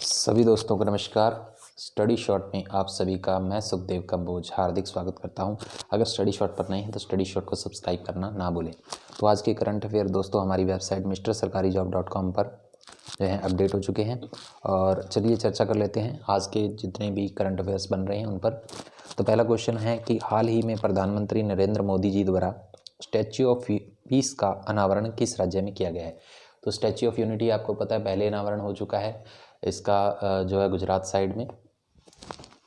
सभी दोस्तों को नमस्कार। स्टडी शॉर्ट में आप सभी का मैं सुखदेव कंबोज हार्दिक स्वागत करता हूं। अगर स्टडी शॉर्ट पर नहीं है तो स्टडी शॉर्ट को सब्सक्राइब करना ना भूलें। तो आज के करंट अफेयर दोस्तों हमारी वेबसाइट mrsarkarijob.com पर जो है अपडेट हो चुके हैं और चलिए चर्चा कर लेते हैं आज के जितने भी करंट अफेयर्स बन रहे हैं उन पर। तो पहला क्वेश्चन है कि हाल ही में प्रधानमंत्री नरेंद्र मोदी जी द्वारा स्टैच्यू ऑफ पीस का अनावरण किस राज्य में किया गया है। तो स्टैच्यू ऑफ यूनिटी आपको पता है पहले अनावरण हो चुका है इसका जो है गुजरात साइड में,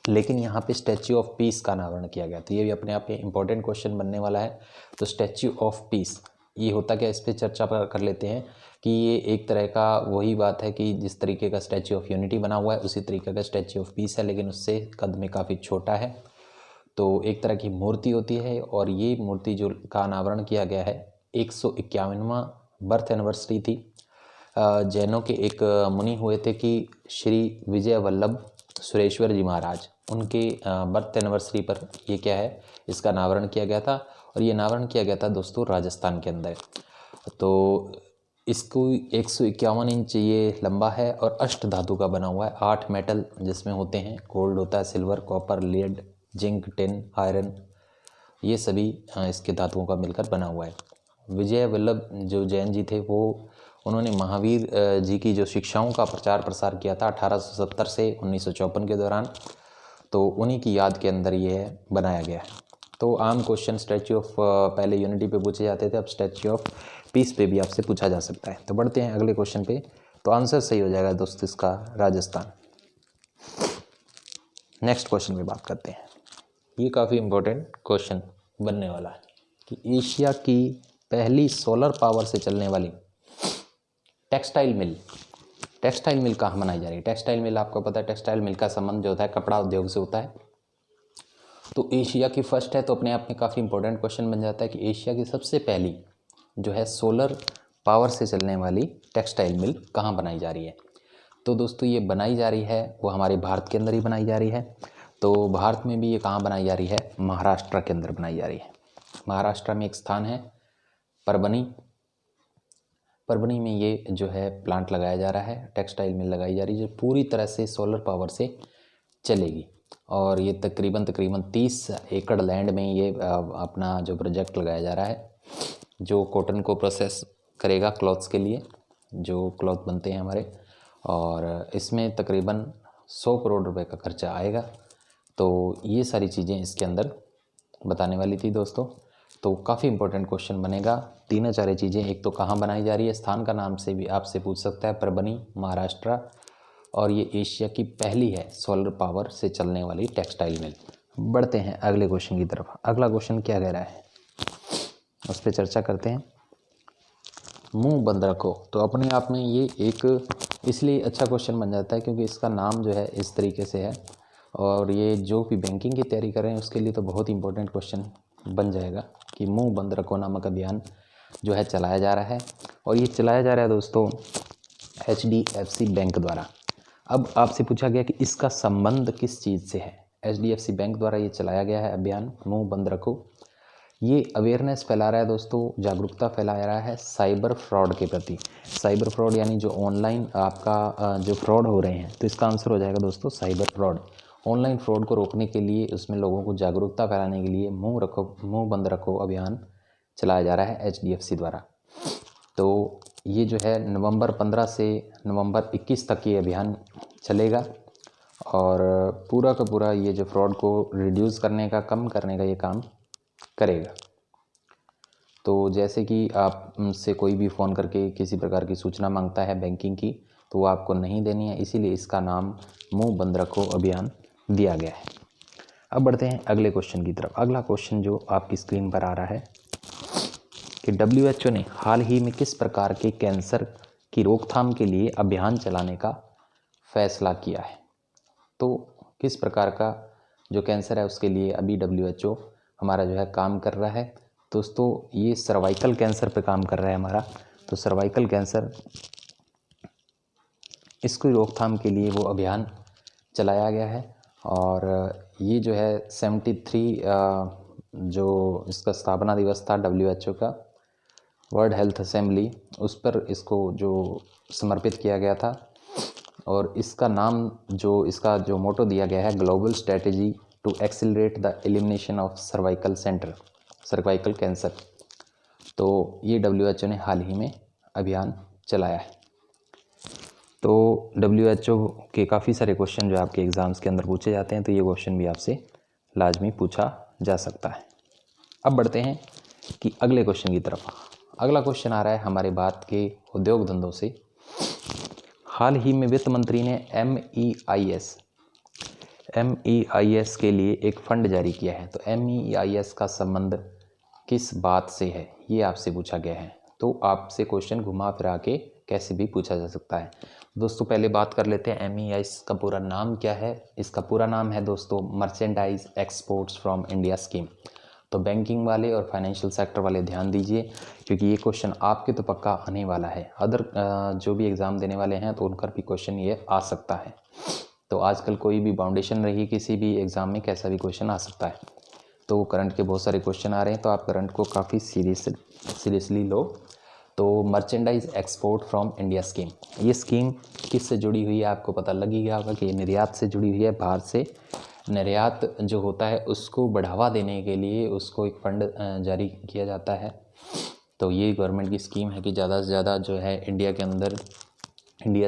लेकिन यहाँ पे स्टैच्यू ऑफ पीस का अनावरण किया गया। तो ये भी अपने आप में इम्पोर्टेंट क्वेश्चन बनने वाला है। तो स्टैच्यू ऑफ पीस ये होता क्या, इस पर चर्चा कर लेते हैं कि ये एक तरह का वही बात है कि जिस तरीके का स्टैच्यू ऑफ यूनिटी बना हुआ है उसी तरीके का स्टैच्यू ऑफ पीस है, लेकिन उससे कद में काफ़ी छोटा है। तो एक तरह की मूर्ति होती है और ये मूर्ति जो का अनावरण किया गया है 151वां बर्थ एनिवर्सरी थी। जैनों के एक मुनि हुए थे कि श्री विजय वल्लभ सुरेश्वर जी महाराज, उनके बर्थ एनिवर्सरी पर ये क्या है इसका अनावरण किया गया था। और ये अनावरण किया गया था दोस्तों राजस्थान के अंदर। तो इसको 151 इंच ये लंबा है और अष्ट धातु का बना हुआ है। 8 मेटल जिसमें होते हैं, गोल्ड होता है, silver, copper, lead, zinc, tin, iron, ये सभी इसके धातुओं का मिलकर बना हुआ है। विजय वल्लभ जो जैन जी थे उन्होंने महावीर जी की जो शिक्षाओं का प्रचार प्रसार किया था 1870 से 1954 के दौरान, तो उन्हीं की याद के अंदर ये बनाया गया है। तो आम क्वेश्चन स्टैच्यू ऑफ पहले यूनिटी पे पूछे जाते थे, अब स्टैच्यू ऑफ पीस पे भी आपसे पूछा जा सकता है। तो बढ़ते हैं अगले क्वेश्चन पे। तो आंसर सही हो जाएगा दोस्तों इसका राजस्थान। नेक्स्ट क्वेश्चन पे बात करते हैं। ये काफ़ी इम्पोर्टेंट क्वेश्चन बनने वाला है कि एशिया की पहली सोलर पावर से चलने वाली टेक्सटाइल मिल कहाँ बनाई जा रही है। टेक्सटाइल मिल आपको पता है, टेक्सटाइल मिल का संबंध जो होता है कपड़ा उद्योग से होता है। तो एशिया की फर्स्ट है, तो अपने आप में काफ़ी इंपॉर्टेंट क्वेश्चन बन जाता है कि एशिया की सबसे पहली जो है सोलर पावर से चलने वाली टेक्सटाइल मिल कहाँ बनाई जा रही है। तो दोस्तों ये बनाई जा रही है वो हमारे भारत के अंदर ही बनाई जा रही है। तो भारत में भी ये कहाँ बनाई जा रही है, महाराष्ट्र के अंदर बनाई जा रही है। महाराष्ट्र में एक स्थान है परभनी में ये जो है प्लांट लगाया जा रहा है, टेक्सटाइल मिल लगाई जा रही है जो पूरी तरह से सोलर पावर से चलेगी। और ये तकरीबन 30 एकड़ लैंड में ये अपना जो प्रोजेक्ट लगाया जा रहा है, जो कॉटन को प्रोसेस करेगा क्लॉथ्स के लिए, जो क्लॉथ बनते हैं हमारे, और इसमें तकरीबन 100 करोड़ रुपए का खर्चा आएगा। तो ये सारी चीज़ें इसके अंदर बताने वाली थी दोस्तों। तो काफ़ी इंपॉर्टेंट क्वेश्चन बनेगा। तीनों चार चीज़ें, एक तो कहाँ बनाई जा रही है, स्थान का नाम से भी आपसे पूछ सकता है, परभनी महाराष्ट्र, और ये एशिया की पहली है सोलर पावर से चलने वाली टेक्सटाइल मिल। बढ़ते हैं अगले क्वेश्चन की तरफ। अगला क्वेश्चन क्या कह रहा है उस पर चर्चा करते हैं। मुंह बंद रखो, तो अपने आप में ये एक इसलिए अच्छा क्वेश्चन बन जाता है क्योंकि इसका नाम जो है इस तरीके से है, और ये जो भी बैंकिंग की तैयारी कर रहे हैं उसके लिए तो बहुत इंपॉर्टेंट क्वेश्चन बन जाएगा कि मुंह बंद रखो नामक अभियान जो है चलाया जा रहा है। और ये चलाया जा रहा है दोस्तों HDFC बैंक द्वारा। अब आपसे पूछा गया कि इसका संबंध किस चीज़ से है। HDFC बैंक द्वारा ये चलाया गया है अभियान मुंह बंद रखो। ये अवेयरनेस फैला रहा है दोस्तों, जागरूकता फैला रहा है साइबर फ्रॉड के प्रति। साइबर फ्रॉड यानी जो ऑनलाइन आपका जो फ्रॉड हो रहे हैं, तो इसका आंसर हो जाएगा दोस्तों साइबर फ्रॉड। ऑनलाइन फ्रॉड को रोकने के लिए, उसमें लोगों को जागरूकता फैलाने के लिए मुंह बंद रखो अभियान चलाया जा रहा है HDFC द्वारा। तो ये जो है नवंबर 15 से नवंबर 21 तक ये अभियान चलेगा और पूरा का पूरा ये जो फ्रॉड को रिड्यूस करने का, कम करने का ये काम करेगा। तो जैसे कि आपसे कोई भी फ़ोन करके किसी प्रकार की सूचना मांगता है बैंकिंग की, तो वो आपको नहीं देनी है, इसीलिए इसका नाम मुंह बंद रखो अभियान दिया गया है। अब बढ़ते हैं अगले क्वेश्चन की तरफ। अगला क्वेश्चन जो आपकी स्क्रीन पर आ रहा है कि WHO ने हाल ही में किस प्रकार के कैंसर की रोकथाम के लिए अभियान चलाने का फैसला किया है। तो किस प्रकार का जो कैंसर है उसके लिए अभी WHO हमारा जो है काम कर रहा है। दोस्तों ये सर्वाइकल कैंसर पे काम कर रहा है हमारा। तो सर्वाइकल कैंसर, इसको रोकथाम के लिए वो अभियान चलाया गया है। और ये जो है 73 जो इसका स्थापना दिवस था WHO का, वर्ल्ड हेल्थ असेंबली, उस पर इसको जो समर्पित किया गया था। और इसका नाम इसका जो मोटो दिया गया है, global strategy to accelerate the elimination of cervical cancer. तो ये WHO ने हाल ही में अभियान चलाया है। तो WHO के काफ़ी सारे क्वेश्चन जो आपके एग्ज़ाम्स के अंदर पूछे जाते हैं, तो ये क्वेश्चन भी आपसे लाजमी पूछा जा सकता है। अब बढ़ते हैं कि अगले क्वेश्चन की तरफ। अगला क्वेश्चन आ रहा है हमारे भारत के उद्योग धंधों से। हाल ही में वित्त मंत्री ने MEIS के लिए एक फंड जारी किया है। तो MEIS का संबंध किस बात से है, ये आपसे पूछा गया है। तो आपसे क्वेश्चन घुमा फिरा के कैसे भी पूछा जा सकता है। दोस्तों पहले बात कर लेते हैं MEIS का पूरा नाम क्या है। इसका पूरा नाम है दोस्तों merchandise exports from India scheme. तो बैंकिंग वाले और फाइनेंशियल सेक्टर वाले ध्यान दीजिए, क्योंकि ये क्वेश्चन आपके तो पक्का आने वाला है। अदर जो भी एग्ज़ाम देने वाले हैं तो उनका भी क्वेश्चन ये आ सकता है। तो आजकल कोई भी बाउंडेशन रही किसी भी एग्ज़ाम में, कैसा भी क्वेश्चन आ सकता है। तो करंट के बहुत सारे क्वेश्चन आ रहे हैं, तो आप करंट को काफ़ी सीरियसली लो। तो merchandise export from India scheme, ये स्कीम किससे जुड़ी हुई है आपको पता लग ही गया होगा कि निर्यात से जुड़ी हुई है। बाहर से निर्यात जो होता है उसको बढ़ावा देने के लिए उसको एक फंड जारी किया जाता है। तो ये गवर्नमेंट की स्कीम है कि ज़्यादा से ज़्यादा जो है इंडिया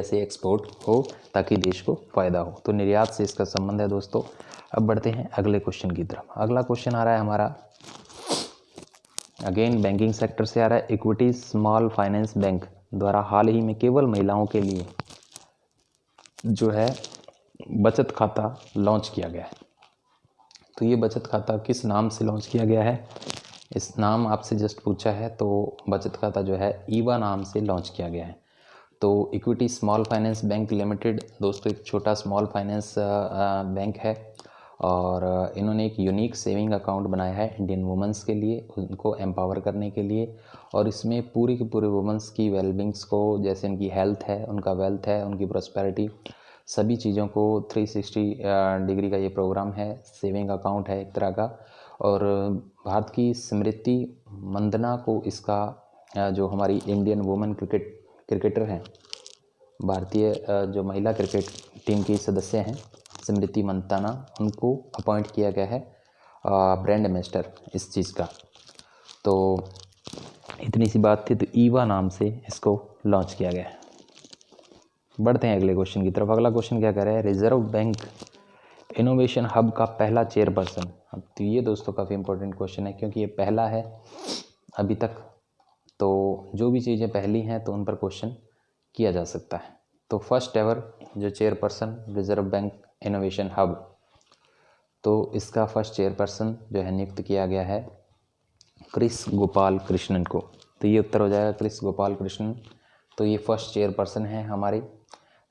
से एक्सपोर्ट हो ताकि देश को फ़ायदा हो। तो निर्यात से इसका संबंध है दोस्तों। अब बढ़ते हैं अगले क्वेश्चन की तरफ। अगला क्वेश्चन आ रहा है हमारा अगेन बैंकिंग सेक्टर से आ रहा है। इक्विटी स्मॉल फाइनेंस बैंक द्वारा हाल ही में केवल महिलाओं के लिए जो है बचत खाता लॉन्च किया गया है। तो ये बचत खाता किस नाम से लॉन्च किया गया है, इस नाम आपसे जस्ट पूछा है। तो बचत खाता जो है ईवा नाम से लॉन्च किया गया है। तो equity small finance bank limited दोस्तों एक छोटा स्मॉल फाइनेंस बैंक है, और इन्होंने एक यूनिक सेविंग अकाउंट बनाया है इंडियन वुमेंस के लिए, उनको एम्पावर करने के लिए। और इसमें पूरी की पूरी वुमेंस की वेलबिंग्स को, जैसे उनकी हेल्थ है, उनका वेल्थ है, उनकी प्रॉस्पेरिटी, सभी चीज़ों को 360 डिग्री का ये प्रोग्राम है। सेविंग अकाउंट है एक तरह का। और भारत की स्मृति मंदना को इसका जो हमारी इंडियन वुमेन क्रिकेटर हैं, भारतीय जो महिला क्रिकेट टीम की सदस्य हैं स्मृति मंदाना, उनको अपॉइंट किया गया है ब्रांड एम्बेसडर इस चीज़ का। तो इतनी सी बात थी। तो ईवा नाम से इसको लॉन्च किया गया है। बढ़ते हैं अगले क्वेश्चन की तरफ। अगला क्वेश्चन क्या कह रहा है, रिजर्व बैंक इनोवेशन हब का पहला चेयरपर्सन। अब तो ये दोस्तों काफ़ी इंपॉर्टेंट क्वेश्चन है, क्योंकि ये पहला है अभी तक। तो जो भी चीज़ें पहली हैं तो उन पर क्वेश्चन किया जा सकता है। तो फर्स्ट एवर जो chairperson reserve bank innovation hub, तो इसका फर्स्ट चेयरपर्सन जो है नियुक्त किया गया है क्रिस गोपाल कृष्णन को। तो ये उत्तर हो जाएगा क्रिस गोपाल कृष्णन। तो ये फर्स्ट चेयरपर्सन है हमारे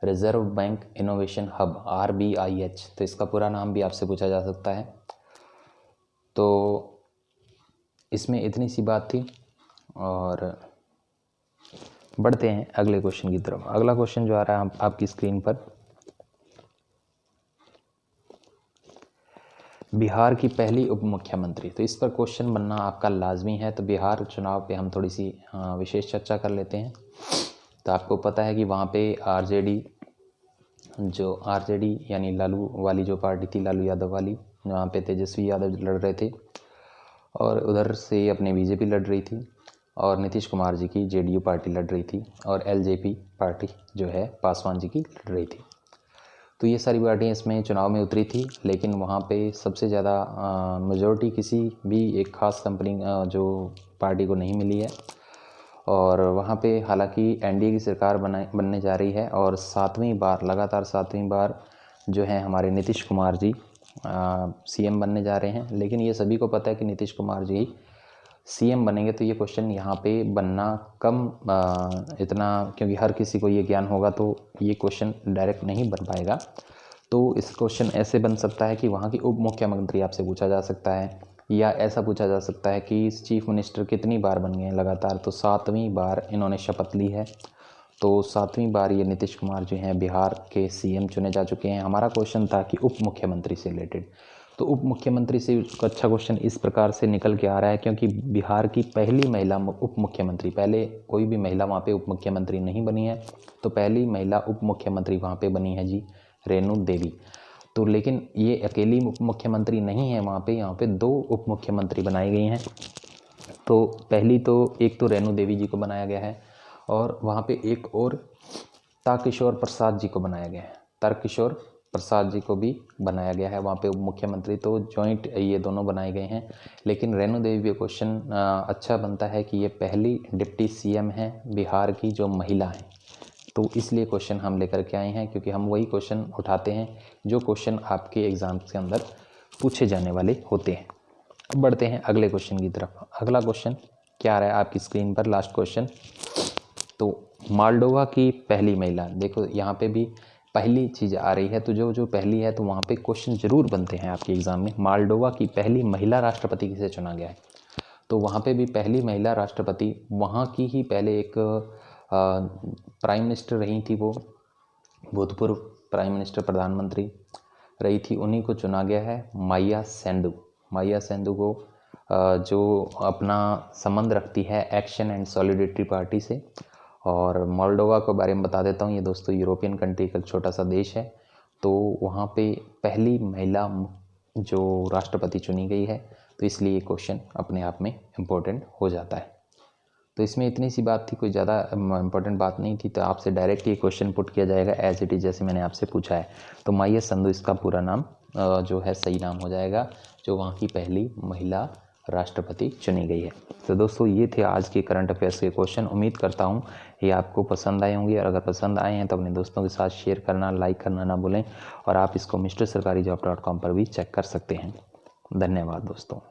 reserve bank innovation hub RBIH। तो इसका पूरा नाम भी आपसे पूछा जा सकता है। तो इसमें इतनी सी बात थी, और बढ़ते हैं अगले क्वेश्चन की तरफ। अगला क्वेश्चन जो आ रहा है आपकी स्क्रीन पर, बिहार की पहली उप मुख्यमंत्री। तो इस पर क्वेश्चन बनना आपका लाजमी है। तो बिहार चुनाव पे हम थोड़ी सी विशेष चर्चा कर लेते हैं। तो आपको पता है कि वहाँ पे आरजेडी यानी लालू वाली जो पार्टी थी, लालू यादव वाली, वहाँ पे तेजस्वी यादव लड़ रहे थे, और उधर से अपने बीजेपी लड़ रही थी, और नीतीश कुमार जी की जेडीयू पार्टी लड़ रही थी, और एलजेपी पार्टी जो है पासवान जी की लड़ रही थी। तो ये सारी पार्टियाँ इसमें चुनाव में उतरी थी, लेकिन वहाँ पे सबसे ज़्यादा मेजॉरिटी किसी भी एक ख़ास कंपनी जो पार्टी को नहीं मिली है। और वहाँ पे हालांकि एनडीए की सरकार बनने जा रही है, और लगातार सातवीं बार जो है हमारे नीतीश कुमार जी सीएम बनने जा रहे हैं। लेकिन ये सभी को पता है कि नीतीश कुमार जी सीएम बनेंगे। तो ये क्वेश्चन यहाँ पे बनना कम इतना, क्योंकि हर किसी को ये ज्ञान होगा तो ये क्वेश्चन डायरेक्ट नहीं बन पाएगा। तो इस क्वेश्चन ऐसे बन सकता है कि वहाँ की उप मुख्यमंत्री आपसे पूछा जा सकता है, या ऐसा पूछा जा सकता है कि चीफ मिनिस्टर कितनी बार बन गए हैं लगातार। तो 7वीं बार इन्होंने शपथ ली है। तो 7वीं बार ये नीतीश कुमार जो हैं बिहार के सीएम चुने जा चुके हैं। हमारा क्वेश्चन था कि उप मुख्यमंत्री से रिलेटेड। तो उप मुख्यमंत्री से अच्छा क्वेश्चन इस प्रकार से निकल के आ रहा है, क्योंकि बिहार की पहली महिला उप मुख्यमंत्री, पहले कोई भी महिला वहाँ पे उप मुख्यमंत्री नहीं बनी है, तो पहली महिला उप मुख्यमंत्री वहाँ पे बनी है जी रेणु देवी। तो लेकिन ये अकेली उप मुख्यमंत्री नहीं है वहाँ पे, यहाँ पे 2 उप मुख्यमंत्री बनाई गई हैं। तो पहली तो एक तो रेणु देवी जी को बनाया गया है, और वहाँ पे एक और तारकिशोर प्रसाद जी को बनाया गया है, तारकिशोर प्रसाद जी को भी बनाया गया है वहाँ पे उप मुख्यमंत्री। तो जॉइंट ये दोनों बनाए गए हैं। लेकिन रेणु देवी पे क्वेश्चन अच्छा बनता है कि ये पहली डिप्टी सीएम है बिहार की जो महिला है, तो इसलिए क्वेश्चन हम लेकर के आए हैं, क्योंकि हम वही क्वेश्चन उठाते हैं जो क्वेश्चन आपके एग्ज़ाम्स के अंदर पूछे जाने वाले होते हैं। अब बढ़ते हैं अगले क्वेश्चन की तरफ। अगला क्वेश्चन क्या आ रहा है आपकी स्क्रीन पर, लास्ट क्वेश्चन। तो मोल्डोवा की पहली महिला, देखो यहाँ पे भी पहली चीज़ आ रही है, तो जो पहली है तो वहाँ पे क्वेश्चन जरूर बनते हैं आपके एग्ज़ाम में। मोल्डोवा की पहली महिला राष्ट्रपति किसे चुना गया है, तो वहाँ पे भी पहली महिला राष्ट्रपति वहाँ की ही पहले एक प्राइम मिनिस्टर रही थी, वो भूतपूर्व प्राइम मिनिस्टर प्रधानमंत्री रही थी, उन्हीं को चुना गया है माइया सेंधु। माइया सेंधु को जो अपना संबंध रखती है एक्शन एंड सॉलिडेरिटी पार्टी से। और मोल्डोवा के बारे में बता देता हूँ, ये दोस्तों यूरोपियन कंट्री का छोटा सा देश है, तो वहाँ पे पहली महिला जो राष्ट्रपति चुनी गई है, तो इसलिए ये क्वेश्चन अपने आप में इम्पोर्टेंट हो जाता है। तो इसमें इतनी सी बात थी, कोई ज़्यादा इम्पोर्टेंट बात नहीं थी, तो आपसे डायरेक्ट ये क्वेश्चन पुट किया जाएगा एज इट इज़, जैसे मैंने आपसे पूछा है। तो माइया संधू इसका पूरा नाम जो है सही नाम हो जाएगा, जो वहाँ की पहली महिला राष्ट्रपति चुनी गई है। तो दोस्तों ये थे आज के करंट अफेयर्स के क्वेश्चन। उम्मीद करता हूँ ये आपको पसंद आए होंगे, और अगर पसंद आए हैं तो अपने दोस्तों के साथ शेयर करना, लाइक करना ना भूलें, और आप इसको mrserkarijob.com पर भी चेक कर सकते हैं। धन्यवाद दोस्तों।